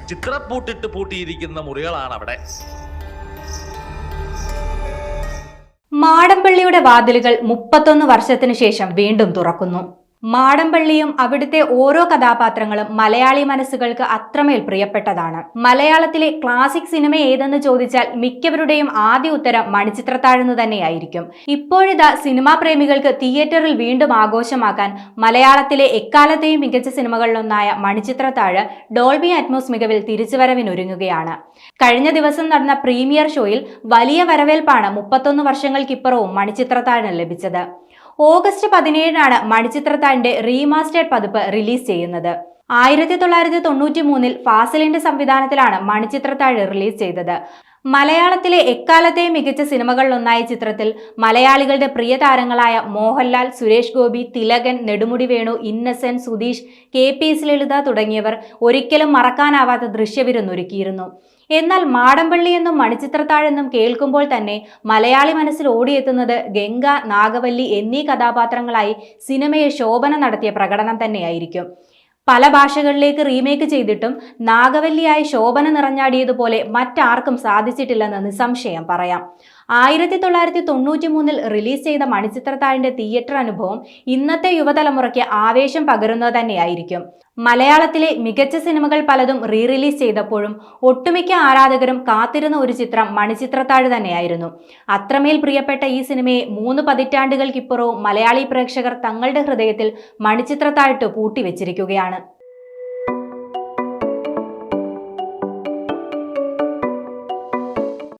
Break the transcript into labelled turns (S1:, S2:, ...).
S1: ചിത്രപ്പൂട്ടിട്ട് പൂട്ടിയിരിക്കുന്ന മുറികളാണ് അവിടെ.
S2: മാടമ്പള്ളിയുടെ വാതിലുകൾ 31 വർഷത്തിനു ശേഷം വീണ്ടും തുറക്കുന്നു. മാടമ്പള്ളിയും അവിടുത്തെ ഓരോ കഥാപാത്രങ്ങളും മലയാളി മനസ്സുകൾക്ക് അത്രമേൽ പ്രിയപ്പെട്ടതാണ്. മലയാളത്തിലെ ക്ലാസിക് സിനിമ ഏതെന്ന് ചോദിച്ചാൽ മിക്കവരുടെയും ആദ്യ ഉത്തരം മണിച്ചിത്രത്താഴെന്ന് തന്നെയായിരിക്കും. ഇപ്പോഴിതാ സിനിമാ പ്രേമികൾക്ക് തിയേറ്ററിൽ വീണ്ടും ആഘോഷമാക്കാൻ മലയാളത്തിലെ എക്കാലത്തെയും മികച്ച സിനിമകളിലൊന്നായ മണിച്ചിത്രത്താഴ് ഡോൾബി അറ്റ്മോസ് മികവിൽ തിരിച്ചുവരവിനൊരുങ്ങുകയാണ്. കഴിഞ്ഞ ദിവസം നടന്ന പ്രീമിയർ ഷോയിൽ വലിയ വരവേൽപ്പാണ് 31 വർഷങ്ങൾക്കിപ്പുറവും മണിച്ചിത്രത്താഴിന് ലഭിച്ചത്. ഓഗസ്റ്റ് 17 മണിച്ചിത്രത്താഴിന്റെ റീമാസ്റ്റേർഡ് പതിപ്പ് റിലീസ് ചെയ്യുന്നത്. 1993 ഫാസിലിന്റെ സംവിധാനത്തിലാണ് മണിച്ചിത്രത്താഴ് റിലീസ് ചെയ്തത്. മലയാളത്തിലെ എക്കാലത്തെയും മികച്ച സിനിമകളിലൊന്നായ ചിത്രത്തിൽ മലയാളികളുടെ പ്രിയ താരങ്ങളായ മോഹൻലാൽ, സുരേഷ് ഗോപി, തിലകൻ, നെടുമുടി വേണു, ഇന്നസെന്റ്, സുധീഷ്, KPS ലളിത തുടങ്ങിയവർ ഒരിക്കലും മറക്കാനാവാത്ത ദൃശ്യവിരുന്നൊരുക്കിയിരുന്നു. എന്നാൽ മാടമ്പള്ളി എന്നും മണിച്ചിത്രത്താഴെന്നും കേൾക്കുമ്പോൾ തന്നെ മലയാളി മനസ്സിൽ ഓടിയെത്തുന്നത് ഗംഗ, നാഗവല്ലി എന്നീ കഥാപാത്രങ്ങളായി സിനിമയെ ശോഭന നടത്തിയ പ്രകടനം തന്നെയായിരിക്കും. പല ഭാഷകളിലേക്ക് റീമേക്ക് ചെയ്തിട്ടും നാഗവല്ലിയായി ശോഭന നിറഞ്ഞാടിയതുപോലെ മറ്റാർക്കും സാധിച്ചിട്ടില്ലെന്ന് നിസ്സംശയം പറയാം. 1993 റിലീസ് ചെയ്ത മണിച്ചിത്രത്താഴിന്റെ തിയേറ്റർ അനുഭവം ഇന്നത്തെ യുവതലമുറയ്ക്ക് ആവേശം പകരുന്നത് തന്നെയായിരിക്കും. മലയാളത്തിലെ മികച്ച സിനിമകൾ പലതും റിലീസ് ചെയ്തപ്പോഴും ഒട്ടുമിക്ക ആരാധകരും കാത്തിരുന്ന ഒരു ചിത്രം മണിച്ചിത്രത്താഴ് തന്നെയായിരുന്നു. അത്രമേൽ പ്രിയപ്പെട്ട ഈ സിനിമയെ 3 പതിറ്റാണ്ടുകൾക്കിപ്പുറവും മലയാളി പ്രേക്ഷകർ തങ്ങളുടെ ഹൃദയത്തിൽ മണിച്ചിത്രത്താഴിട്ട് പൂട്ടിവെച്ചിരിക്കുകയാണ്.